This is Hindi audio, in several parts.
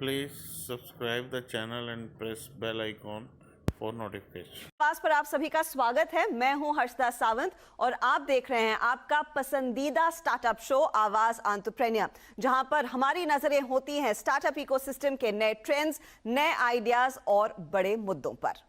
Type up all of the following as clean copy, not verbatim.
Please subscribe the channel and press bell icon for notification. पास पर आप सभी का स्वागत है। मैं हूं हर्षदा सावंत और आप देख रहे हैं आपका पसंदीदा स्टार्टअप शो आवाज एंटरप्रेन्योर, जहां पर हमारी नजरें होती हैं स्टार्टअप इकोसिस्टम के नए ट्रेंड्स, नए आइडियाज और बड़े मुद्दों पर।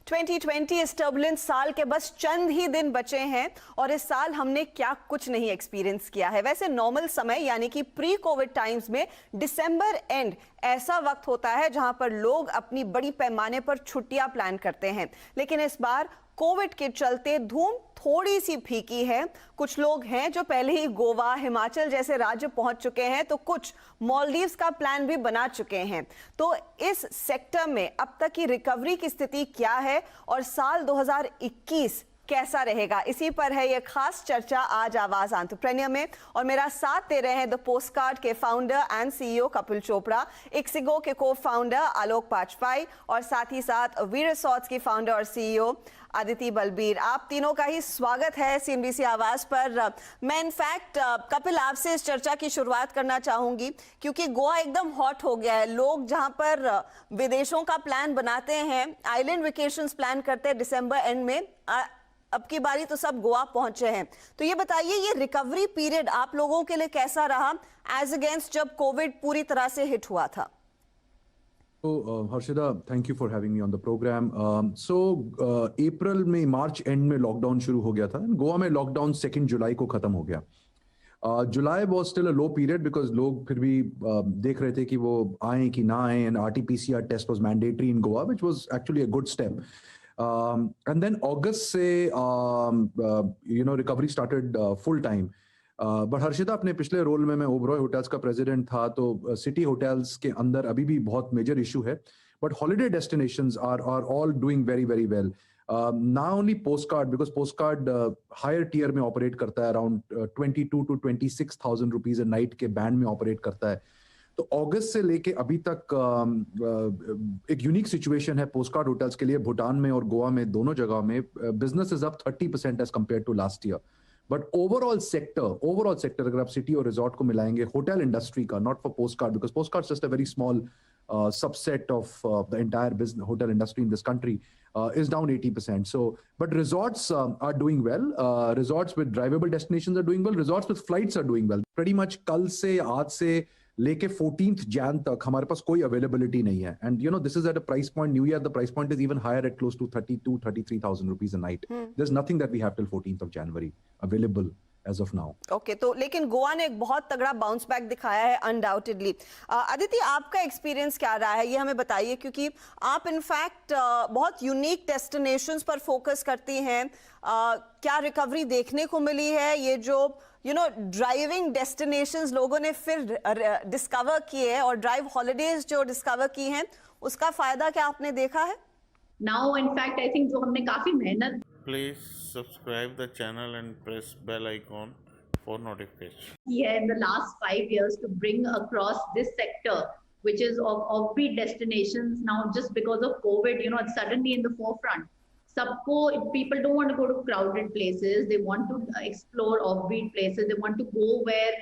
2020 इस टर्बुलेंट साल के बस चंद ही दिन बचे हैं और इस साल हमने क्या कुछ नहीं एक्सपीरियंस किया है। वैसे नॉर्मल समय यानी कि प्री कोविड टाइम्स में दिसंबर एंड ऐसा वक्त होता है जहां पर लोग अपनी बड़ी पैमाने पर छुट्टियां प्लान करते हैं, लेकिन इस बार कोविड के चलते धूम थोड़ी सी फीकी है। कुछ लोग हैं जो पहले ही गोवा, हिमाचल जैसे राज्य पहुंच चुके हैं, तो कुछ मालदीव्स का प्लान भी बना चुके हैं। तो इस सेक्टर में अब तक की रिकवरी की स्थिति क्या है और साल 2021 कैसा रहेगा, इसी पर है ये खास चर्चा आज आवाज एंटरप्रेन्योर में। और मेरा साथ दे रहे हैं द पोस्टकार्ड के founder and CEO Kapil Chopra, ixigo के को फाउंडर आलोक पाचपाई और साथ ही साथ वी रिसॉर्ट्स की फाउंडर और सीईओ अदिति बलबीर। आप तीनों का ही स्वागत है सीएनबीसी आवाज पर। मैं इनफैक्ट कपिल आपसे इस चर्चा की शुरुआत करना चाहूंगी क्योंकि गोवा एकदम हॉट हो गया है। लोग जहां पर विदेशों का प्लान बनाते हैं, आइलैंड वेकेशंस प्लान करते हैं दिसंबर एंड में, अब की बारी तो सब गोवा पहुंचे हैं। तो ये बताइए, ये रिकवरी पीरियड आप लोगों के लिए कैसा रहा एज अगेंस्ट जब कोविड पूरी तरह से हिट हुआ था? So, Harshida, thank you for having me on the program. April में मार्च एंड में लॉकडाउन शुरू हो गया था। गोवा में लॉकडाउन 2 जुलाई को खत्म हो गया। July was still a low period because लोग फिर भी देख रहे थे कि वो आए कि ना आए, and RT-PCR test was mandatory in Goa, which was actually a good step. And then August से recovery started full time. But Harshita, अपने पिछले रोल में मैं ओबरॉय होटल्स का प्रेसिडेंट था, तो सिटी होटल्स के अंदर अभी भी बहुत मेजर इशू है, but holiday destinations are all doing very very well. ना only postcard, because postcard higher tier में ऑपरेट करता है, around 22 to 26,000 rupees a night के बैंड में ऑपरेट करता है। तो अगस्त से लेके अभी तक एक यूनिक सिचुएशन है पोस्टकार्ड होटल्स के लिए। भूटान में और गोवा में दोनों जगह में business is up 30% as compare to last year. But overall sector अगर आप सिटी और रिजॉर्ट को मिलाएंगे, होटल इंडस्ट्री का, not for postcard because postcard just a very small subset of the entire business hotel industry in this country, is down 80%. So, but resorts are doing well. Resorts with drivable destinations are doing well. Resorts with flights are doing well. Pretty much कल से, आज से लेके 14th Jan तक हमारे पास कोई अवेलेबिलिटी नहीं है। And this is at a price point, new year the price point is even higher at close to 32-33,000 rupees a night. There is nothing that we have till 14th January available as of now. Okay, तो लेकिन गोवा ने एक बहुत तगड़ा बाउंस बैक दिखाया है अनडाउटेडली। अदिति, आपका एक्सपीरियंस क्या रहा है, ये हमें बताइए, क्योंकि आप इनफैक्ट बहुत यूनिक डेस्टिनेशंस पर फोकस करती हैं। क्या रिकवरी देखने को मिली है? ये जो ड्राइविंग डेस्टिनेशंस लोगों ने फिर डिस्कवर किए हैं और ड्राइव हॉलिडेज जो डिस्कवर की हैं, उसका फायदा क्या आपने देखा है? नाउ इनफैक्ट आई थिंक जो हमने काफी मेहनत। Please subscribe the channel and press bell icon for notification. Yeah, in the last 5 years to bring across this sector, which is of offbeat destinations. Now, just because of COVID, it's suddenly in the forefront. People don't want to go to crowded places. They want to explore offbeat places. They want to go where,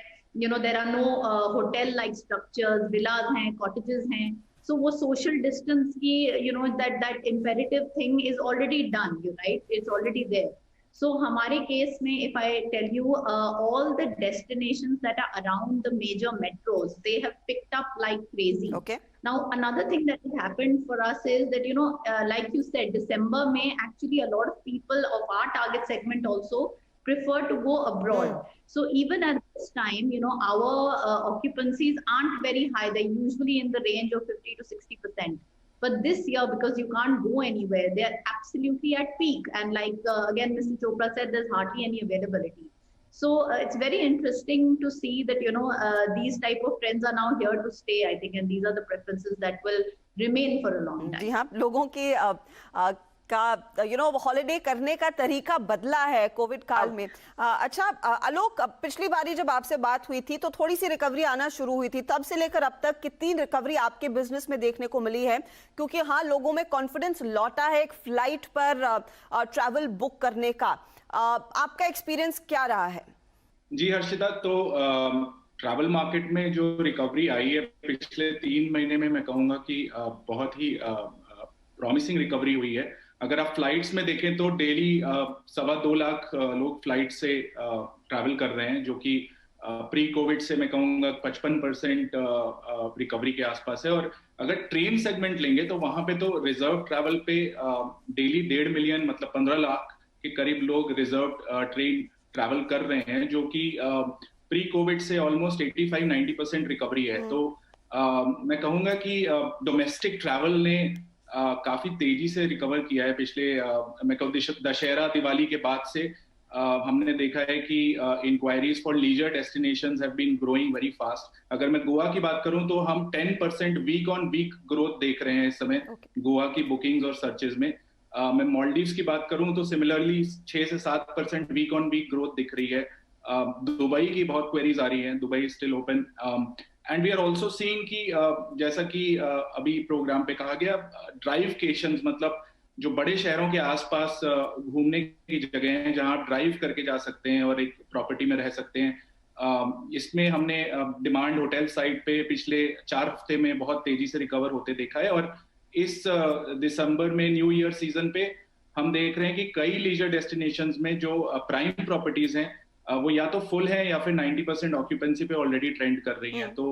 there are no hotel-like structures, villas hain, cottages hain. So वो social distance की, that imperative thing is already done, right? It's already there. So हमारे case में, if I tell you, all the destinations that are around the major metros, they have picked up like crazy. Okay. Now, another thing that has happened for us is that, like you said, December में actually a lot of people of our target segment also prefer to go abroad. So even at this time, our occupancies aren't very high. They're usually in the range of 50 to 60%. But this year, because you can't go anywhere, they're absolutely at peak. And like, again, Mr. Chopra said, there's hardly any availability. So it's very interesting to see that, these type of trends are now here to stay, I think, and these are the preferences that will remain for a long time. जी हाँ, लोगों की का हॉलिडे करने का तरीका बदला है कोविड काल में। अच्छा आलोक, पिछली बारी जब आपसे बात हुई थी तो थोड़ी सी रिकवरी आना शुरू हुई थी, तब से लेकर अब तक कितनी रिकवरी आपके बिजनेस में देखने को मिली है? क्योंकि हाँ, लोगों में कॉन्फिडेंस लौटा है एक फ्लाइट पर ट्रैवल बुक करने का। आपका एक्सपीरियंस क्या रहा है? जी हर्षिता, तो ट्रैवल मार्केट में जो रिकवरी आई है पिछले 3 महीने में, मैं कहूंगा कि बहुत ही प्रॉमिसिंग रिकवरी हुई है। अगर आप फ्लाइट्स में देखें तो डेली 2.25 लाख लोग फ्लाइट से ट्रैवल कर रहे हैं, जो कि प्री कोविड से मैं कहूंगा 55% रिकवरी के आसपास है। और अगर ट्रेन सेगमेंट लेंगे तो वहां पे तो रिजर्व ट्रैवल पे डेली 1.5 मिलियन मतलब 15 लाख के करीब लोग रिजर्व ट्रेन ट्रैवल कर रहे हैं, जो कि प्री कोविड से ऑलमोस्ट 85-90% रिकवरी है। तो मैं कहूंगा कि डोमेस्टिक ट्रैवल ने काफी तेजी से रिकवर किया है पिछले मैं कहूँ दशहरा दिवाली के बाद से। हमने देखा है कि inquiries for leisure destinations have been growing very fast. अगर मैं गोवा की बात करूं तो हम 10% वीक ऑन वीक ग्रोथ देख रहे हैं इस समय गोवा की बुकिंग्स और सर्चेज में। मैं मालदीव्स की बात करूं तो सिमिलरली 6 से 7% वीक ऑन वीक ग्रोथ दिख रही है। दुबई की बहुत क्वेरीज आ रही हैं, Dubai is still open. And we are also seeing कि जैसा कि अभी प्रोग्राम पे कहा गया, ड्राइवकेशंस मतलब जो बड़े शहरों के आसपास घूमने की जगह हैं जहां आप ड्राइव करके जा सकते हैं और एक प्रॉपर्टी में रह सकते हैं, इसमें हमने डिमांड होटल साइड पे पिछले 4 हफ्ते में बहुत तेजी से रिकवर होते देखा है। और इस दिसंबर में न्यू ईयर सीजन पे हम देख रहे हैं कि कई लीजर डेस्टिनेशंस में जो प्राइम प्रॉपर्टीज हैं वो या तो फुल है या फिर 90% ऑक्यूपेंसी पे ऑलरेडी ट्रेंड कर रही हैं। तो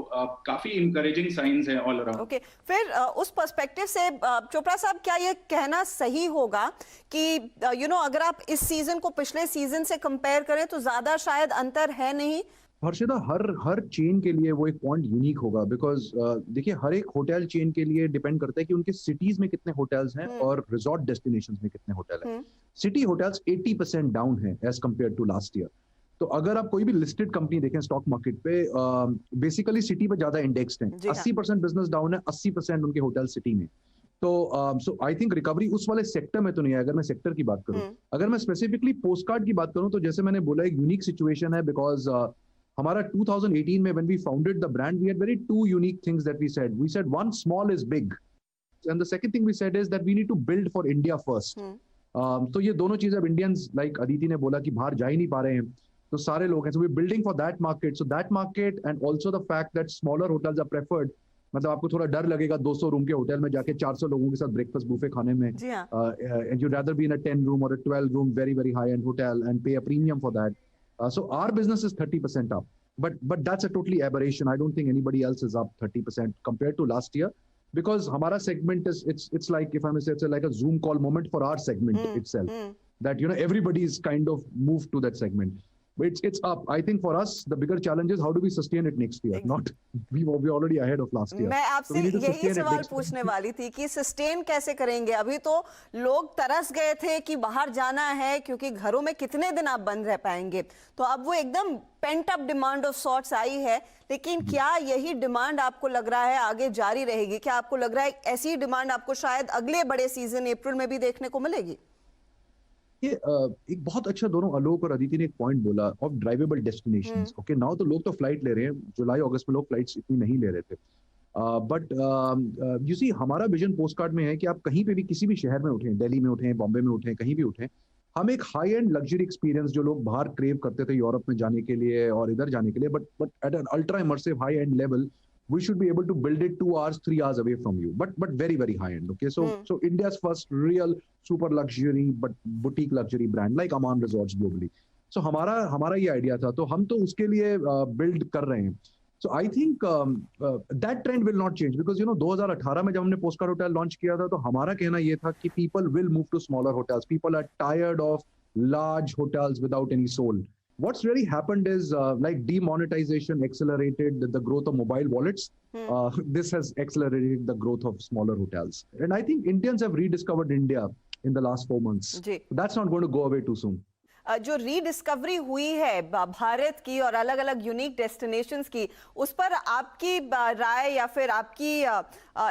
काफी इंकरेजिंग साइंस हैं ऑल अराउंड। ओके, फिर उस पर्सपेक्टिव से चोपड़ा साहब, क्या ये कहना सही होगा कि अगर आप इस सीजन को पिछले सीजन से कंपेयर करें तो ज्यादा शायद अंतर है नहीं? हर्षिता, हर चेन के लिए वो एक पॉइंट यूनिक होगा, बिकॉज देखिए हर एक होटल चेन के लिए डिपेंड करता है कि उनके सिटीज में कितने होटल्स हैं और रिजॉर्ट डेस्टिनेशंस में कितने होटल हैं। सिटी होटल्स 80% डाउन है as compare to last year. तो अगर आप कोई भी लिस्टेड कंपनी देखें स्टॉक मार्केट पे, बेसिकली सिटी पे ज्यादा इंडेक्स्ड हैं। 80% बिजनेस डाउन है, 80% उनके होटल सिटी में। तो सो आई थिंक रिकवरी उस वाले सेक्टर में तो नहीं है। अगर मैं सेक्टर की बात करूं, अगर मैं स्पेसिफिकली पोस्ट कार्ड की बात करूं, तो जैसे मैंने बोला एक यूनिक सिचुएशन है, बिकॉज हमारा 2018 में when we founded the brand, we had very 2 unique things that we said. We said one, small is big, and the second thing we said is that we need to build for India first. तो ये दोनों चीजें अब इंडियंस, लाइक अदिति ने बोला कि बाहर जा ही नहीं पा रहे हैं, तो सारे लोग हैं, so we're building for that market. So that market and also the fact that smaller hotels are preferred. मतलब आपको थोड़ा डर लगेगा 200 रूम के होटल में जाके 400 लोगों के साथ ब्रेकफास्ट बुफे खाने में, and you'd rather be in a 10 room or a 12 room very high end hotel and pay a premium for that. So our business is 30% up, but that's a totally aberration. I don't think anybody else is up 30% compared to last year, because hamara segment is it's like, if I may say, it's like a Zoom call moment for our segment itself. That everybody's kind of moved to that segment. But it's up. I think for us the bigger challenge is how do we sustain it next year? Not we're already ahead of last year. मैं आपसे यही सवाल पूछने वाली थी कि सस्टेन कैसे करेंगे। अभी तो लोग तरस गए थे कि बाहर जाना है, क्योंकि घरों में कितने दिन आप बंद रह पाएंगे। तो अब वो एकदम pent up demand of sorts आई है, लेकिन क्या यही डिमांड आपको लग रहा है आगे जारी रहेगी? क्या आपको लग रहा है ऐसी डिमांड आपको शायद अगले बड़े सीजन अप्रैल में भी देखने को मिलेगी? ये एक बहुत अच्छा, दोनों आलोक और अदिति ने एक पॉइंट बोला of drivable destinations. Okay, now तो लोग तो फ्लाइट ले रहे हैं, जुलाई अगस्त में लोग फ्लाइट्स इतनी नहीं ले रहे थे, बट यू सी हमारा विजन पोस्ट कार्ड में है कि आप कहीं पे भी किसी भी शहर में उठें, दिल्ली में उठें, बॉम्बे में उठें, कहीं भी उठें, हम एक हाई एंड लग्जरी एक्सपीरियंस जो लोग बाहर क्रेव करते थे यूरोप में जाने के लिए और इधर जाने के लिए, but at an ultra immersive high and level, we should be able to build it 2 hours, 3 hours away from you, but very high end. Okay, so India's first real super luxury but boutique luxury brand like Aman Resorts globally. So हमारा ये आइडिया था, तो हम तो उसके लिए बिल्ड कर रहे हैं. So I think that trend will not change, because 2018 में जब हमने पोस्ट कार्ड होटल लॉन्च किया था, तो हमारा कहना ये था कि people will move to smaller hotels. People are tired of large hotels without any soul. What's really happened is like demonetization accelerated the growth of mobile wallets. This has accelerated the growth of smaller hotels. And I think Indians have rediscovered India in the last 4 months. That's not going to go away too soon. जो रीडिस्कवरी हुई है भारत की और अलग अलग यूनिक डेस्टिनेशंस की, उस पर आपकी राय या फिर आपकी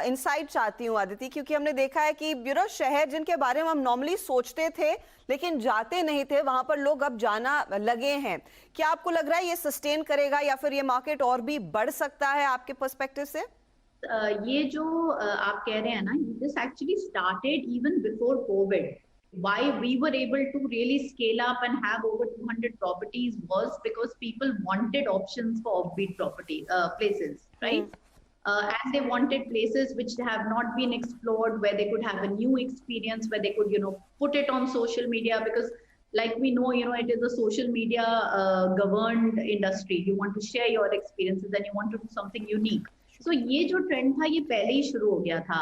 इनसाइट चाहती हूँ आदिति, क्योंकि हमने देखा है कि शहर जिनके बारे में हम नॉर्मली सोचते थे लेकिन जाते नहीं थे, वहां पर लोग अब जाना लगे हैं। क्या आपको लग रहा है ये सस्टेन करेगा या फिर ये मार्केट और भी बढ़ सकता है आपके पर्सपेक्टिव से? ये जो आप कह रहे हैं ना, this actually started even before Covid. why we were able to really scale up and have over 200 properties was because people wanted options for offbeat places, right? And they wanted places which have not been explored, where they could have a new experience, where they could, put it on social media, because like we know, it is a social media governed industry. You want to share your experiences and you want to do something unique. So ये जो ट्रेंड था ये पहले ही शुरू हो गया था.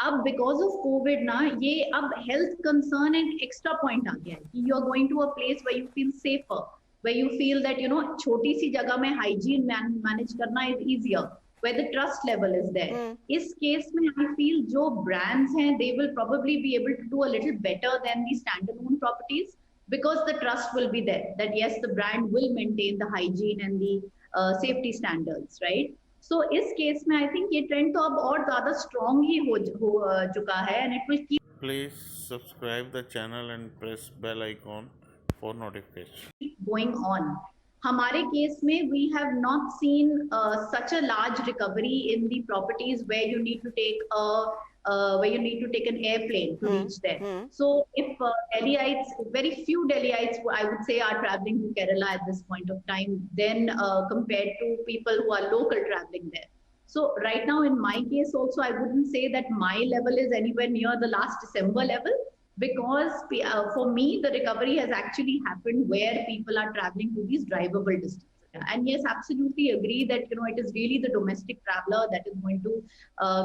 अब बिकॉज ऑफ कोविड ना ये अब health concern and extra point आ गया है कि you are going to a place where you feel safer, where you feel that छोटी सी जगह में हाइजीन मैनेज करना is easier, where the trust level is there. इस केस में I feel जो brands हैं they will probably be able to do a little better than the standalone properties, because the trust will be there that yes, the brand will maintain the hygiene and the safety standards, right? So इस केस में I think ये trend तो अब और ज़्यादा strong ही हो चुका है, and it will keep Please subscribe the channel and press bell icon for notification. going on. हमारे केस में we have not seen such a large recovery in the properties where you need to take an airplane to reach there. So if Delhiites, very few Delhiites, I would say, are traveling to Kerala at this point of time, then compared to people who are local traveling there. So right now in my case also, I wouldn't say that my level is anywhere near the last December level, because for me, the recovery has actually happened where people are traveling to these drivable distances. And yes, absolutely agree that, it is really the domestic traveler that is going to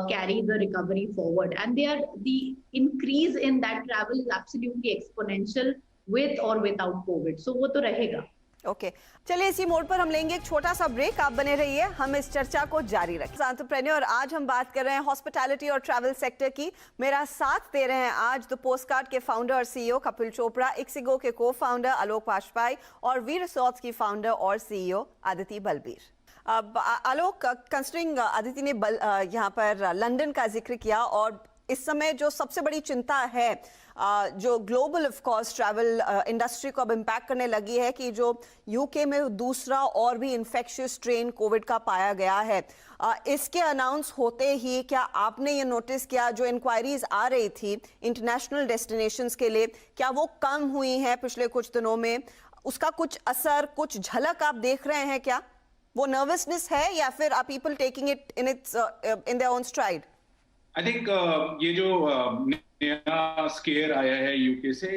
carry the recovery forward. And the increase in that travel is absolutely exponential with or without COVID. So वो तो रहेगा. ओके चलिए इसी मोड पर हम लेंगे एक छोटा सा ब्रेक. आप बने रहिए, हम इस चर्चा को जारी रखें. एंटरप्रेन्योर, आज हम बात कर रहे हैं हॉस्पिटैलिटी और ट्रैवल सेक्टर की. मेरा साथ दे रहे हैं आज द पोस्ट कार्ड के फाउंडर और सीईओ कपिल चोपड़ा, इक्सिगो के को फाउंडर आलोक वाजपेयी और वी रिसोर्ट्स की फाउंडर और सीईओ अदिति बलबीर. आलोक, कंसिडरिंग अदिति ने यहाँ पर लंदन का जिक्र किया, और इस समय जो सबसे बड़ी चिंता है जो global of course travel industry को अब इम्पैक्ट करने लगी है कि जो यूके में दूसरा और भी इन्फेक्शियस स्ट्रेन कोविड का पाया गया है. इसके अनाउंस होते ही क्या आपने ये नोटिस किया, जो इंक्वायरीज आ रही थी इंटरनेशनल डेस्टिनेशंस के लिए, क्या वो कम हुई हैं पिछले कुछ दिनों में? उसका कुछ असर, कुछ झलक आप देख रहे हैं क्या? वो नर्वसनेस है या फिर are people taking it in their own stride? I think ये जो नया स्केयर आया है यूके से,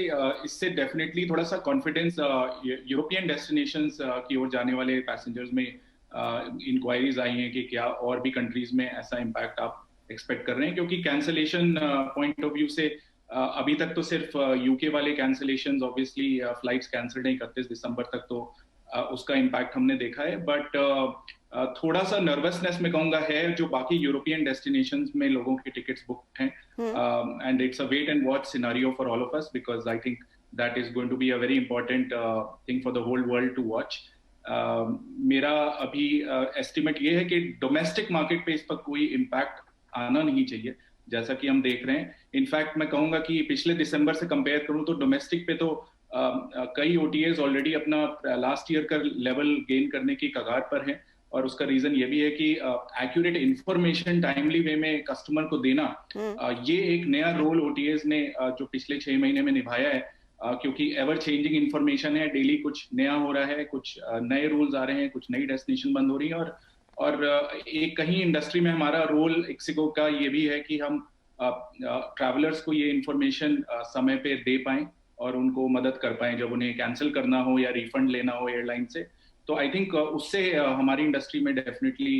इससे डेफिनेटली थोड़ा सा कॉन्फिडेंस यूरोपियन डेस्टिनेशंस की ओर जाने वाले पैसेंजर्स में इंक्वायरीज आई हैं कि क्या और भी कंट्रीज में ऐसा इम्पैक्ट आप एक्सपेक्ट कर रहे हैं, क्योंकि कैंसलेशन पॉइंट ऑफ व्यू से अभी तक तो सिर्फ यूके वाले कैंसलेशंस, ऑब्वियसली फ्लाइट्स कैंसिल नहीं 31 दिसंबर तक, तो उसका इम्पैक्ट हमने देखा है. बट थोड़ा सा नर्वसनेस में कहूंगा है जो बाकी यूरोपियन डेस्टिनेशंस में लोगों की टिकट्स बुक हैं, and it's a wait and watch scenario for all of us, because I think that is going to be a very important thing for the whole world to watch. मेरा अभी एस्टिमेट ये है कि डोमेस्टिक मार्केट पे इस पर कोई इम्पैक्ट आना नहीं चाहिए, जैसा कि हम देख रहे हैं. इनफैक्ट मैं कहूंगा कि पिछले दिसंबर से कंपेयर करूं तो डोमेस्टिक पे तो कई OTAs ऑलरेडी अपना लास्ट ईयर का लेवल गेन करने की कगार पर हैं, और उसका रीजन ये भी है कि एक्यूरेट इंफॉर्मेशन टाइमली वे में कस्टमर को देना, ये एक नया रोल OTAs ने जो पिछले 6 महीने में निभाया है, क्योंकि एवर चेंजिंग इंफॉर्मेशन है, डेली कुछ नया हो रहा है, कुछ नए रूल्स आ रहे हैं, कुछ नई डेस्टिनेशन बंद हो रही है, और एक कहीं इंडस्ट्री में हमारा रोल इक्सिगो का ये भी है कि हम ट्रैवलर्स को ये इंफॉर्मेशन समय पे दे पाएं और उनको मदद कर पाएं जब उन्हें कैंसिल करना हो या रिफंड लेना हो एयरलाइन से. तो आई थिंक उससे हमारी इंडस्ट्री में डेफिनेटली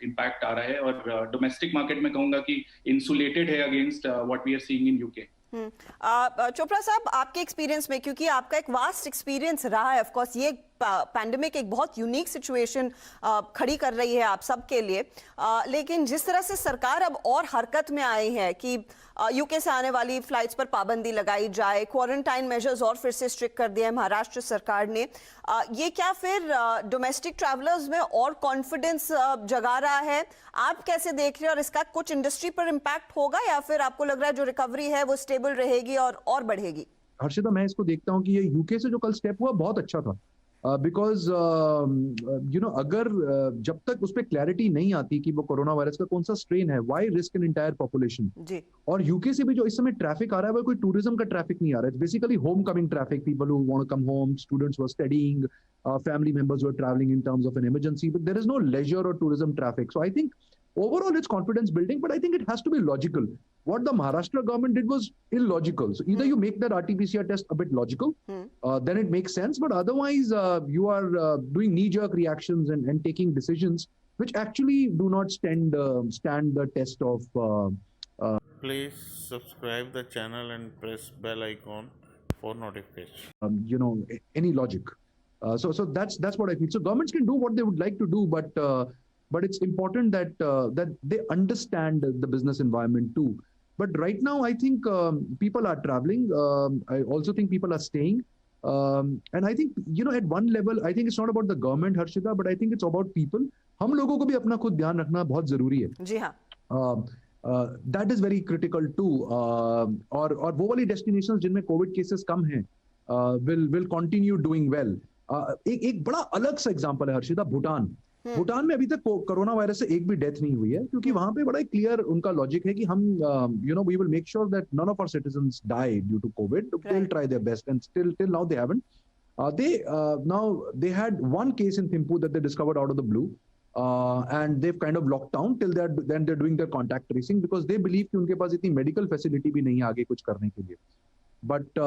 इम्पैक्ट आ रहा है, और डोमेस्टिक मार्केट में कहूंगा कि इंसुलेटेड है against what we are seeing in UK. Chopra साहब, आपके एक्सपीरियंस में, क्योंकि आपका एक वास्ट एक्सपीरियंस रहा है, ऑफ कोर्स ये पैंडेमिक एक बहुत यूनिक सिचुएशन खड़ी कर रही है आप सब के लिए, लेकिन जिस तरह से सरकार अब और हरकत में आई है कि यूके से आने वाली फ्लाइट्स पर पाबंदी लगाई जाए, क्वारंटाइन मेजर्स और फिर से स्ट्रिक्ट कर दिया है महाराष्ट्र सरकार ने, ये क्या फिर डोमेस्टिक ट्रैवलर्स में और कॉन्फिडेंस जगा रहा है? आप कैसे देख रहे हैं, और इसका कुछ इंडस्ट्री पर इम्पैक्ट होगा या फिर आपको लग रहा है जो रिकवरी है वो स्टेबल रहेगी और बढ़ेगी? हर्षिता, मैं इसको देखता हूँ कि ये यूके से जो कल स्टेप हुआ बहुत अच्छा था. बिकॉज अगर जब तक उस पर क्लैरिटी नहीं आती कि वो कोरोना वायरस का कौन सा स्ट्रेन है, why risk an entire population. जी और यूके से भी जो इस समय ट्रैफिक आ रहा है वो कोई टूरिज्म का ट्रैफिक नहीं आ रहा है, basically home coming traffic, people who want to come home, students who are studying, family members who are traveling in terms of an emergency, but there is no leisure or tourism traffic. So I think overall it's confidence building, but I think it has to be logical. What the Maharashtra government did was illogical. So either you make that RT-PCR test a bit logical, then it makes sense, but otherwise you are doing knee-jerk reactions and taking decisions which actually do not stand the test of Please subscribe the channel and press bell icon for notifications. Any logic. So that's what I feel. So governments can do what they would like to do, but it's important that they understand the business environment too. But right now, I think people are traveling. I also think people are staying. And I think, at one level, I think it's not about the government, Harshita, but I think it's about people. हम लोगों को भी अपना खुद ध्यान रखना बहुत जरूरी है. जी हाँ. That is very critical too. और वो वाली destinations जिनमें COVID cases कम हैं, will continue doing well. एक बड़ा अलग सा एग्जांपल है हर्षिता, भूटान में अभी तक कोरोना वायरस से एक भी डेथ नहीं हुई है, क्योंकि वहां पे बड़ा क्लियर उनका लॉजिक है कि हम we will make sure that none of our citizens die due to Covid. They will try their best and till now they haven't. They had one case in Thimphu that they discovered out of the blue, and they've kind of locked down till then they're doing their contact tracing because they believe कि उनके पास इतनी मेडिकल फैसिलिटी भी नहीं है आगे कुछ करने के लिए. बट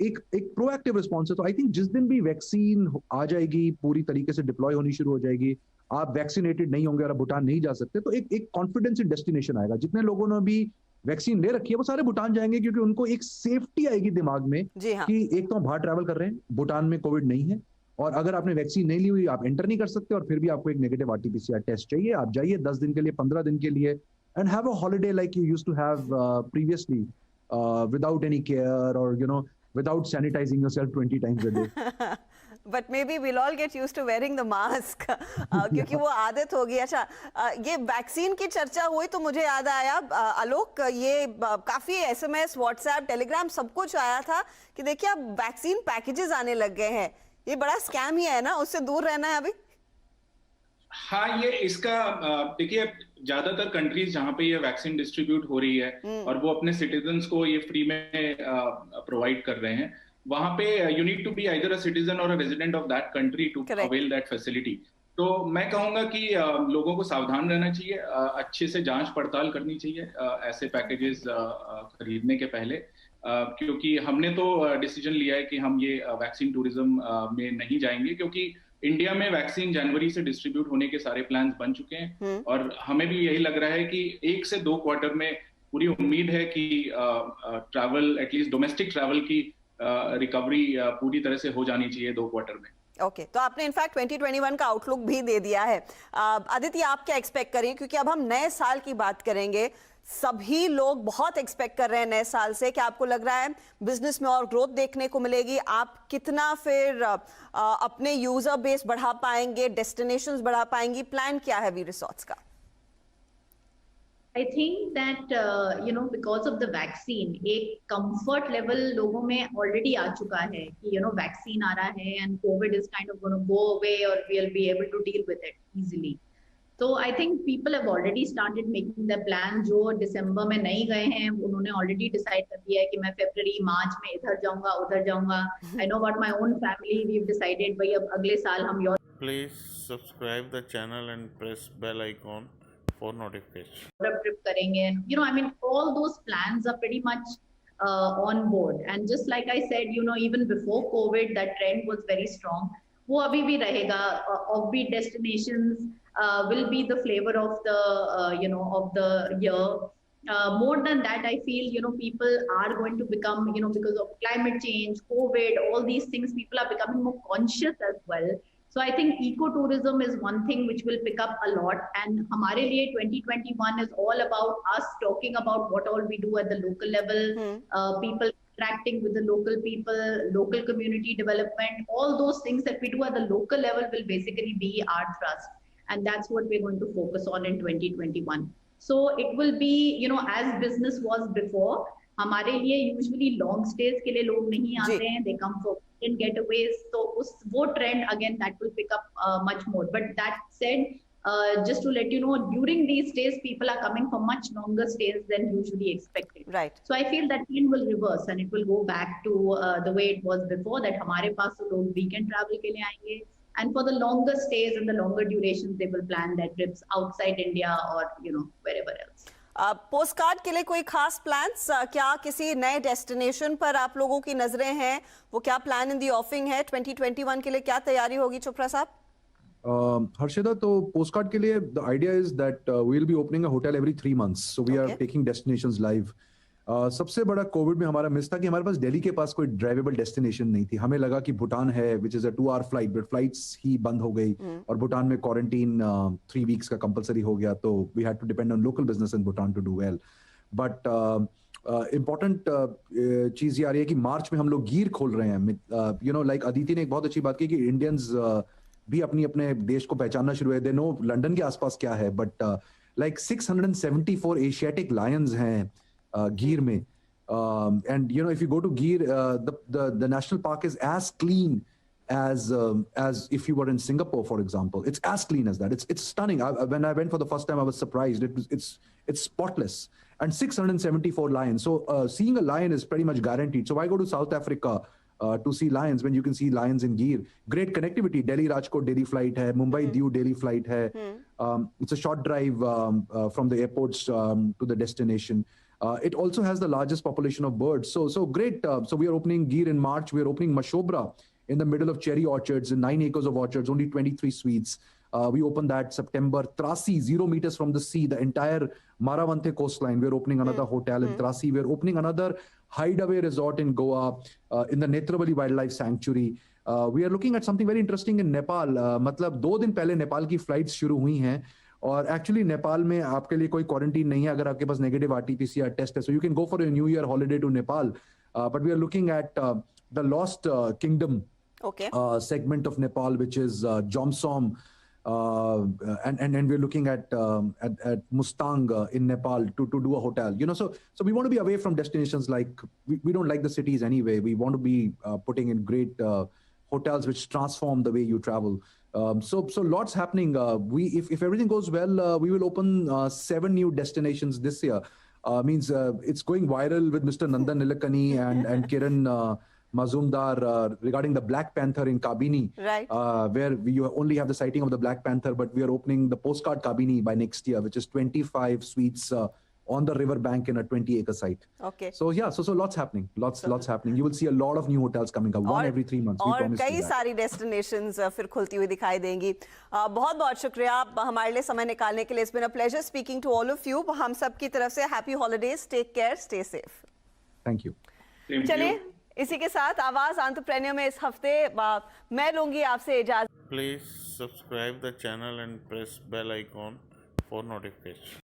एक प्रोएक्टिव रिस्पॉन्स है. तो आई थिंक जिस दिन भी वैक्सीन आ जाएगी, पूरी तरीके से डिप्लॉय होनी शुरू हो जाएगी, आप वैक्सीनेटेड नहीं होंगे और आप भूटान नहीं जा सकते, तो एक कॉन्फिडेंस इन डेस्टिनेशन आएगा. जितने लोगों ने भी वैक्सीन ले रखी है वो सारे भूटान जाएंगे, क्योंकि उनको एक सेफ्टी आएगी दिमाग में कि एक तो हम बाहर ट्रैवल कर रहे हैं, भूटान में कोविड नहीं है, और अगर आपने वैक्सीन नहीं ली हुई आप एंटर नहीं कर सकते, और फिर भी आपको एक नेगेटिव RT-PCR टेस्ट चाहिए. आप जाइए 10 दिन के लिए, 15 दिन के लिए, and have a holiday like you used to have previously, without any care, or without sanitizing yourself 20 times a day. But maybe we'll all get used to wearing the mask क्योंकि वो आदत होगी. अच्छा, ये वैक्सीन की चर्चा हुई तो मुझे याद आया आलोक, ये काफी SMS, WhatsApp, Telegram सब कुछ आया था कि देखिए अब वैक्सीन पैकेजेस आने लग गए हैं. ये बड़ा स्कैम ही है ना, उससे दूर रहना है अभी. हाँ, ये इसका देखिए, ज्यादातर कंट्रीज जहाँ पे ये वैक्सीन डिस्ट्रीब्यूट हो रही है और वो अपने सिटीजन्स को ये फ्री में प्रोवाइड कर रहे हैं, वहां पे you need to be either a citizen or a resident of that country to avail that facility. तो मैं कहूंगा कि लोगों को सावधान रहना चाहिए, अच्छे से जांच पड़ताल करनी चाहिए ऐसे पैकेजेस खरीदने के पहले, क्योंकि हमने तो डिसीजन लिया है कि हम ये वैक्सीन टूरिज्म में नहीं जाएंगे, क्योंकि इंडिया में वैक्सीन जनवरी से डिस्ट्रीब्यूट होने के सारे प्लान्स बन चुके हैं और हमें भी यही लग रहा है कि 1 से 2 क्वार्टर में पूरी उम्मीद है कि ट्रैवल, एटलीस्ट डोमेस्टिक ट्रैवल की रिकवरी पूरी तरह से हो जानी चाहिए 2 क्वार्टर में. ओके, तो आपने इनफैक्ट 2021 का आउटलुक भी दे दिया है. आदित्य, आप क्या एक्सपेक्ट करें, क्योंकि अब हम नए साल की बात करेंगे, सभी लोग बहुत एक्सपेक्ट कर रहे हैं नए साल से. क्या आपको लग रहा है बिजनेस में और ग्रोथ देखने को मिलेगी? आप कितना फिर अपने यूजर बेस बढ़ा पाएंगे, डेस्टिनेशंस बढ़ा पाएंगी? प्लान क्या है वी रिसॉर्ट्स का? I think that because of the vaccine, एक comfort level लोगों में already आ चुका है कि vaccine आ रहा है and COVID is kind of going to go away or we'll be able to deal with it easily. So I think people have already started making their plan. जो दिसंबर में नहीं गए हैं उन्होंने already decide कर दिया है कि मैं February, March में इधर जाऊंगा, उधर जाऊंगा. I know about my own family, we've decided भाई अब अगले साल हम Please subscribe the channel and press bell icon for notifications. Trip करेंगे. I mean, all those plans are pretty much on board. And just like I said, even before COVID, that trend was very strong. वो अभी भी रहेगा. Offbeat destinations will be the flavor of the of the year. More than that, I feel people are going to become because of climate change, COVID, all these things, people are becoming more conscious as well. So I think ecotourism is one thing which will pick up a lot, and हमारे लिए 2021 is all about us talking about what all we do at the local level, people interacting with the local people, local community development, all those things that we do at the local level will basically be our thrust, and that's what we're going to focus on in 2021. So it will be, as business was before, हमारे लिए यूजुअली लॉन्ग स्टेज के लिए लोग नहीं आते हैं, they come for weekend getaways, तो उस वो trend again that will pick up much more. But that said, just to let you know, during these days people are coming for much longer stays than usually expected. Right. So I feel that trend will reverse and it will go back to the way it was before, that हमारे पास तो लोग weekend travel के लिए आएंगे, and for the longer stays and the longer durations they will plan their trips outside India or wherever else. Post card के लिए कोई खास प्लान्स, क्या किसी नए डेस्टिनेशन पर आप लोगों की नजरें हैं? वो क्या प्लान इन दी ऑफिंग है 2021 के लिए? क्या तैयारी होगी चोपड़ा साहब? Harshita, तो postcard के लिए the idea is that we'll be opening a hotel every 3 months, so we are taking destinations live. सबसे बड़ा कोविड में हमारा मिस था कि हमारे पास दिल्ली के पास कोई ड्राइवेबल डेस्टिनेशन नहीं थी. हमें लगा कि भूटान है, which is a 2-hour flight, but flights ही बंद हो गई और भूटान में क्वारंटीन 3 weeks का कंपलसरी हो गया, तो we had to depend on local business in Bhutan to do well. But important चीज ये आ रही है कि मार्च में हम लोग गिर खोल रहे हैं. लाइक अदिति ने एक बहुत अच्छी बात की कि इंडियंस भी अपने देश को पहचानना शुरू है. दे नो लंदन के आसपास क्या है, बट लाइक 674 एशियाटिक लायंस हैं गिर में. And if you go to Gir, the national park is as clean as if you were in Singapore, for example. It's as clean as that. It's stunning. When I went for the first time, I was surprised. It's spotless. And 674 lions. So seeing a lion is pretty much guaranteed. So why go to South Africa to see lions when you can see lions in Gir? Great connectivity. Delhi Rajkot daily flight hai, Mumbai Diu daily flight hai. It's a short drive from the airports to the destination. It also has the largest population of birds. So great. So we are opening Gir in March. We are opening Mashobra in the middle of cherry orchards, 9 acres of orchards, only 23 suites. We opened that September. Trasi, 0 meters from the sea, the entire Maravanthe coastline. We're opening another hotel in Trasi. We're opening another hideaway resort in Goa, in the Netravali Wildlife Sanctuary. We are looking at something very interesting in Nepal. मतलब 2 दिन पहले नेपाल की फ्लाइट्स शुरू हुई हैं, और एक्चुअली नेपाल में आपके लिए कोई क्वारंटीन नहीं है अगर आपके पास नेगेटिव RT-PCR टेस्ट है. So you can go for a new year holiday to Nepal. But we are looking at the lost kingdom segment of Nepal, which is Jomsom, and we're looking at Mustang in Nepal to do a hotel. So we want to be away from destinations like we don't like the cities anyway. We want to be putting in great hotels which transform the way you travel. So lots happening. If everything goes well, we will open 7 new destinations this year. Means it's going viral with Mr. Nandan Nilekani and Kiran Mazumdar regarding the Black Panther in Kabini, right? Where you only have the sighting of the Black Panther, but we are opening the postcard Kabini by next year, which is 25 suites on the river bank in a 20-acre site. Okay. So yeah, so lots happening, lots happening. You will see a lot of new hotels coming up, one every 3 months. और कई सारी डेस्टिनेशंस फिर खुलती हुई दिखाई देंगी. बहुत बहुत शुक्रिया आप हमारे लिए समय निकालने के लिए. It's been a pleasure speaking to all of you. हम सब की तरफ से happy holidays, take care, stay safe. Thank you. चलिए इसी के साथ आवाज एंटरप्रेन्योर में इस हफ्ते मैं लूंगी आपसे इजाजत. Please subscribe the channel and press bell icon for notification.